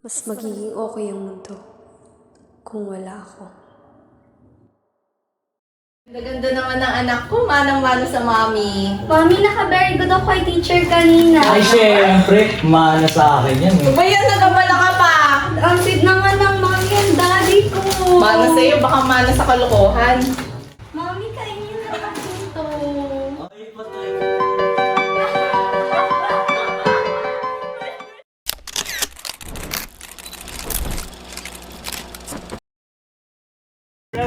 Mas magiging okay ang mundo kung wala ako. Ganda naman ng anak ko, manang-mano sa mami. Mami, naka-very good ako kay teacher kanina. Ay, syempre, mana sa akin yan. Bayan, nagabala ka pa. Ang sweet naman ng mami ang daddy ko. Mana sa'yo, baka mana sa kalokohan. Mami, kainin na natin ito. Ay, patay.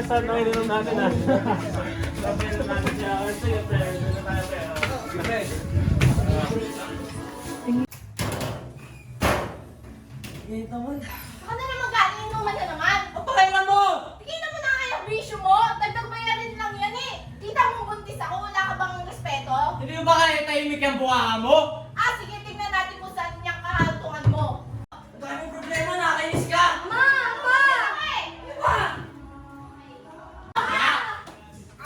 Saan na ininom natin ah? Saan na ininom natin siya? Sige, Ganit naman. Baka na naman galing inuman na naman. Ang pakailan mo! Tingnan mo na nga yung bisyo mo. Dagdag bayarin lang yan eh. Kita mo buntis ako, wala ka bang respeto? Hindi mo ba kaya tahimik ang buha mo? Ah, sige, tingnan natin kung saan niyang kahaltungan mo. Ang daming problema, nakakainis ka! Ma! Pa!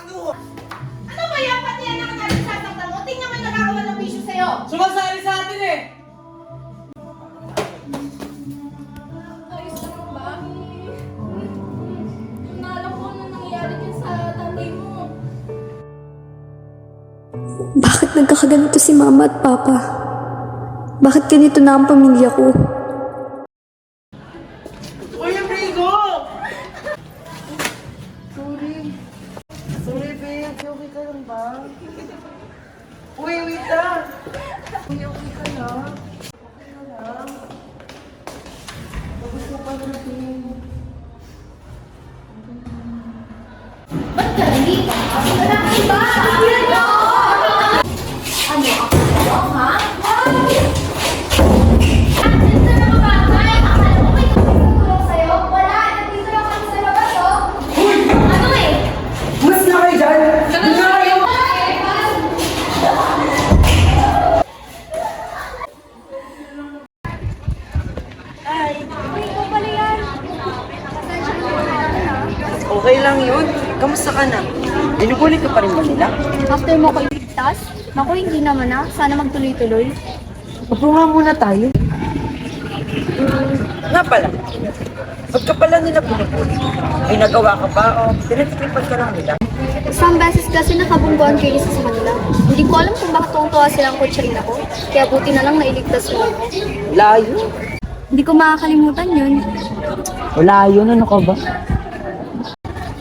Ano? Ano ba yan? Pati yan ang nagsasaktan mo? Tingnan mo yung nagkakawa ng bisyo sa'yo. Sumasali sa atin eh! Ayos naman ba? Naalam ko ano nangyayari din sa tatay mo. Bakit nagkakaganito si mama at papa? Bakit ganito na ang pamilya ko? Uy, Enrico! Sorry, babe. Okay ka lang ba? Uy, wait lang. Uy, okay ka lang. Okay ka lang. Tapos mo pa natin. Ba't ka nandito? Wala ka ba? Ano? Ako? Ha? Andito na mga batay. Akala mo may tutulong sa'yo? Wala. Nandito lang kami sa labas, oh. Ano eh? Mas na kayo dyan! Mas na kayo! Uy, ikaw pala yan. Pasensya na po natin, ha? Okay lang yun. Kamusta ka na? Inugulit ka pa rin ba nila? After mo ko iligtas? Naku, hindi naman na. Sana magtuloy-tuloy. Upo nga muna tayo. Nga pala, ba't ka pala nila pinupuli? May nagawa ka ba o pinagtripan ka lang nila? Isang beses kasi nakabungguan kayo isa sa kanila. Hindi ko alam kung bakit tuwang-tuwa silang kutsarin ako. Kaya buti na lang nailigtas mo ako. Layo. Hindi ko makakalimutan yun. Wala yun, ano ka ba?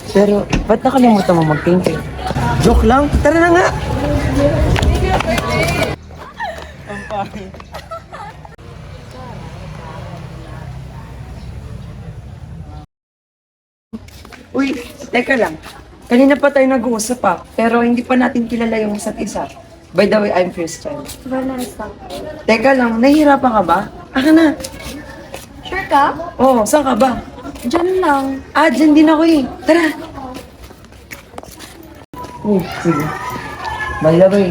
Pero, ba't nakalimutan mo mag-thank you? Joke lang, tara na nga! Ang pangit. Uy, teka lang. Kanina pa tayo nag-uusap pero hindi pa natin kilala yung isa't isa. By the way, I'm Christian. Vanessa. Teka lang, nahihirapan ka ba? Aka na. Sure ka? Oo, saan ka ba? Diyan lang. Ah, dyan din ako eh. Tara! Sige. By the way,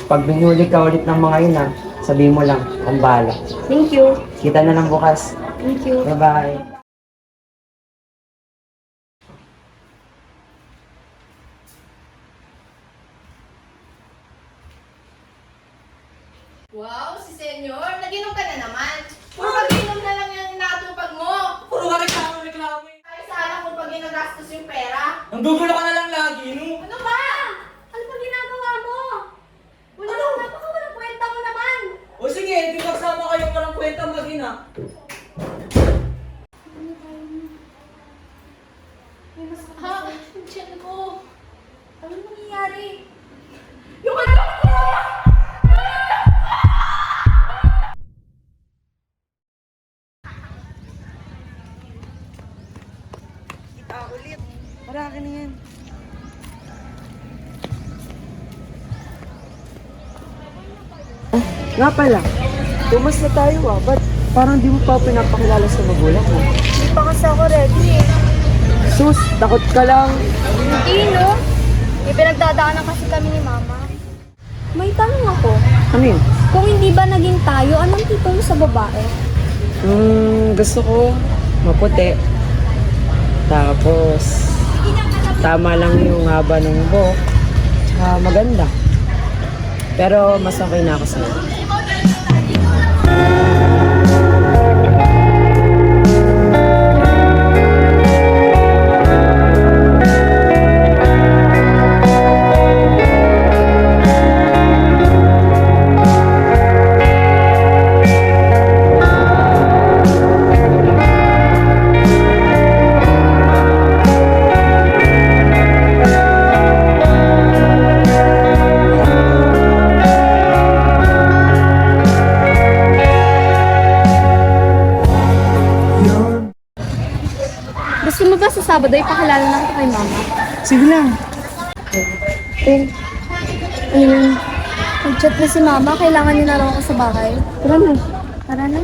pag binuli ka ulit ng mga yun sabihin mo lang, ang bahala. Thank you. Kita na lang bukas. Thank you. Bye-bye. Wow, si Senyor, nag-inom ka na naman. Puro pag-inom na lang yung natupag mo. Puro ka reklamo eh. Ay, sana kung pag ginagastos yung pera. Ang gugulo ka na lang lagi, no? Ano ba? Ano ba ginagawa mo? Wala ano? Napakawalang kwenta mo naman. O sige, hindi magsama kayong walang kwenta mag-ina. Ha? Diyan ko. Ano nangyayari? Yung anak ko! Kita ulit. Marami na yan. Nga pala, tumas na tayo Ba't parang di mo pa pinapakilala sa magulang mo? Hindi pa kasi ako ready eh. Sus, takot ka lang. Hindi no? May pinagdadaanan kasi kami ni Mama. May tanong ako. Ano yun? Kung hindi ba naging tayo, anong tipo mo sa babae? Gusto ko maputi. Tapos, tama lang yung haba ng buhok. Tsaka maganda. Pero mas okay na ako sa'yo. Baday, pakilala lang kita kay mama. Sige lang. Nag-chat na si mama, kailangan niya na raw ako sa bahay. Tara na. Tara na.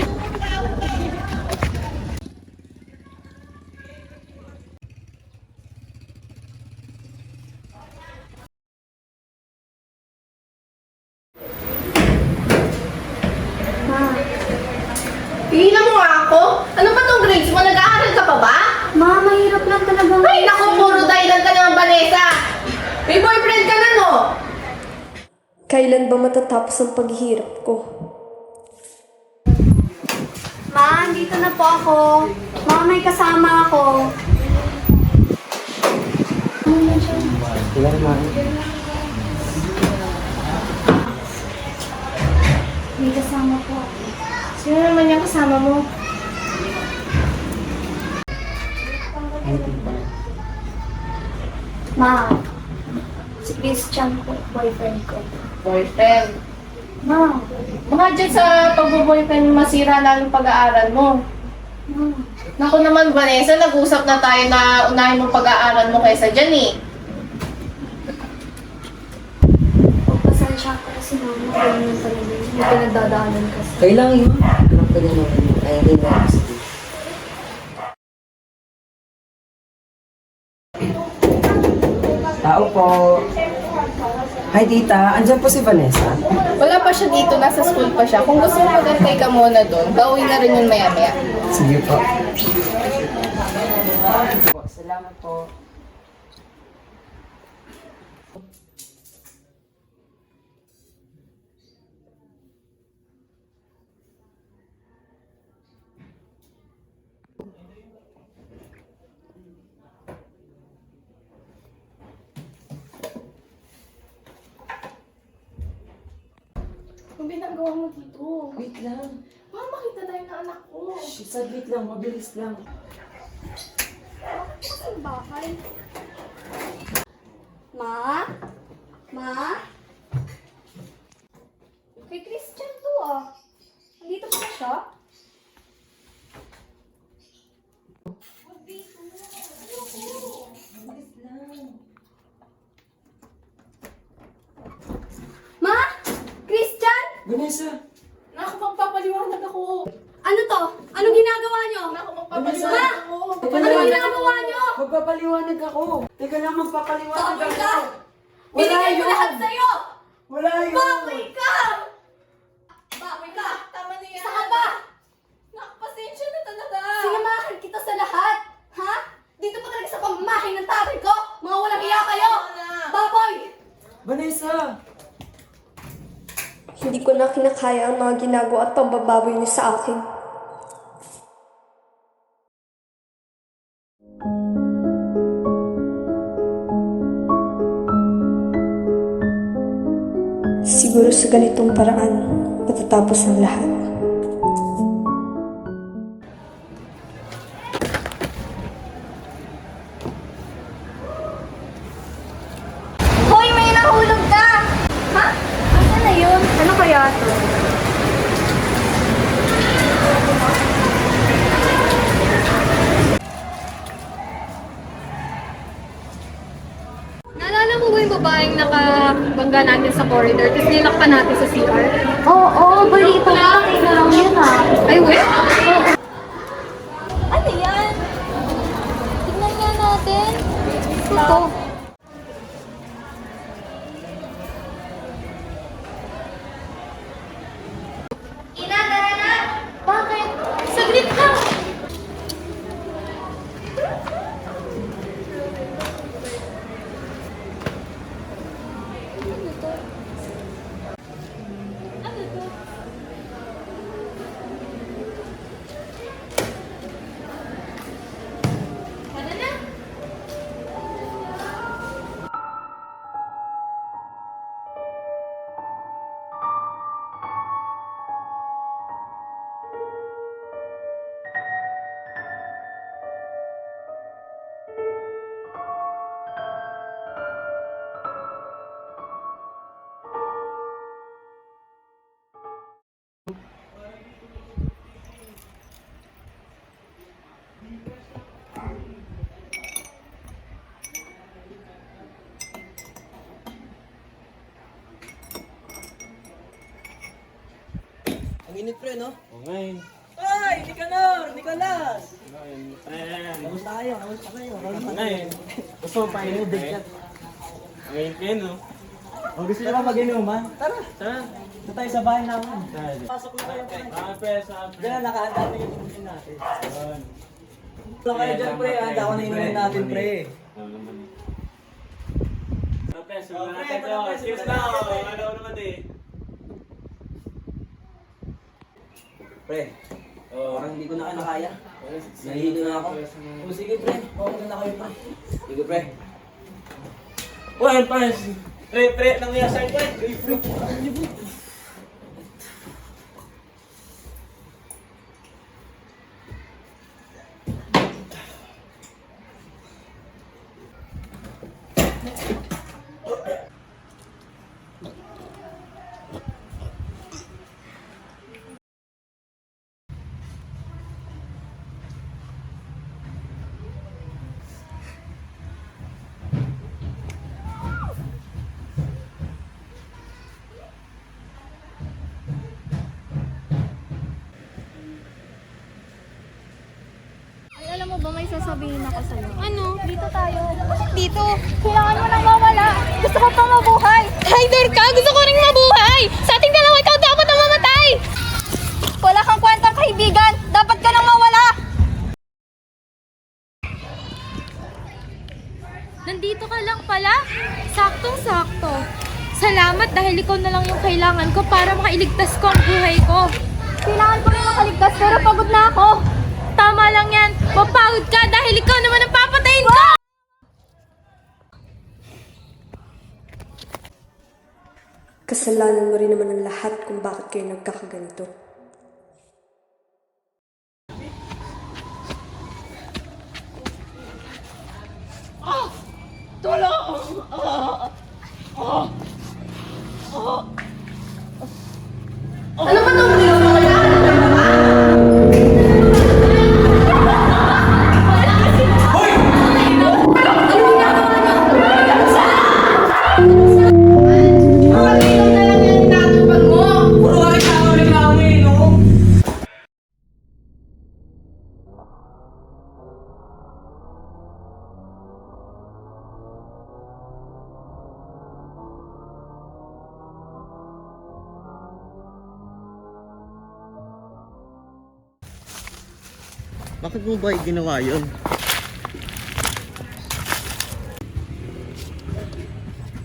Pigilan mo nga ako? Ano ba tong grades mo? Nag-aaral ka pa ba? Ma, mahirap lang talaga. Ay, naku, puro dahilan ka naman, Vanessa! May boyfriend ka na, no? Kailan ba matatapos ang paghihirap ko? Ma, dito na po ako. Ma, may kasama ako. May kasama po. Sino naman yung kasama mo? Ma, si Christian po, boyfriend ko. Boyfriend. Ma, Mga dyan sa pag-boyfriend masira lalong pag-aaral mo. Naku naman, Vanessa, nag-usap na tayo na unahin mo pag-aaral mo kaysa dyan eh. pagpasensya ko kasi mama, ganyan yung talaga. May pinagdadaanan kasi. Kailangan yun. Alam ko din naman. Ay, hindi na. Tao po. Hi, tita. Andiyan po si Vanessa. Wala pa siya dito, nasa school pa siya. Kung gusto mo magantay ka muna doon, gawin na rin yun maya-maya. Sige po. Salamat po. Ang ginagawa mo dito? Wait lang. Mama, makita tayo ng anak ko. Shh, saglit lang. Mabilis lang. Saan bahay? Ma? Ma? Kay Christian to ah. Nandito pa siya? Ma? Christian? Vanessa! Naku, magpapaliwanag ako. Ano to? Anong ginagawa niyo? Naku, magpapaliwanag ako. Anong ginagawa niyo? Magpapaliwanag ako. Teka lang, magpapaliwanag Baboy ako. ka! Wala Binigay ko yun. lahat sa'yo! Wala yun. Baboy ka! Baboy ka! Tama na yan. Isa ka ba? Naku, pasensya na talaga. Sinamahan kita sa lahat! Ha? Dito pa talaga sa pamamahay ng tatay ko? Mga walang iya kayo! Baboy! Vanessa! Hindi ko na kinakaya ang mga ginagawa at pambababoy niyo sa akin. Siguro sa ganitong paraan, matatapos ang lahat. Hoy, may nahulog ka! Ha? Ano na yun? Ano kaya to? Naalala mo ba yung babaeng nakabangga natin sa corridor tapos nilak pa natin sa CR? Oo, balito na. Tingnan lang yun ah. Ay, wait. Ano yan? Tingnan nga natin. Ito. Ina, tara na! Bakit? Saglit lang! Tara na! Ang init pre, no? Okay. Ay! Nicanor! Nicolas! Kamusta kayo? Kamusta kayo? ngayon? Gusto mo pa inumin? Ngayon kayo, no? O gusto nyo ba mag-inuman? Tara! Tara. Ito tayo sa bahay namin. Tara. Pasok na kayo pre. Pesa. Diyan, nakahanda na yung inumin natin. Ito kayo dyan pre, handa ko na inumin natin pre. Pesa, wala natin to. Cheers na. Ano naman eh. Pre, parang hindi ko na kaya. Nahihilo na ako. O sige pre, okay na kayo pre. Sige pre. Well, pares. Pre, nangyayari sa'yo, pre. Ay, alam mo ba may sasabihin ako sa'yo? Ano? Dito tayo. Bakit dito? Kailangan mo nang mawala. Gusto ko pang mabuhay. Hider ka! Gusto ko rin mabuhay! Sa ating dalawa, ikaw dapat na mamatay! Wala kang kwentang kaibigan. Dapat ka nang mawala. Nandito ka lang pala? Saktong-sakto. Salamat dahil ikaw na lang yung kailangan ko para makailigtas ko ang buhay ko. Kailangan ko rin makaligtas pero pagod na ako. Tama lang yan. Mapagod ka dahil ikaw naman ang papatayin ko! Kasalanan mo rin naman ang lahat kung bakit kayo nagkakaganito. Puro ka reklamo eh, no? Bakit mo ba ginawa yun?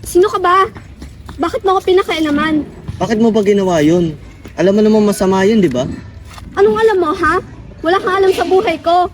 Sino ka ba? Bakit mo ako pinakailaman? Bakit mo ba ginawa yun? Alam mo naman masama yun, di ba? Anong alam mo, ha? Wala kang alam sa buhay ko.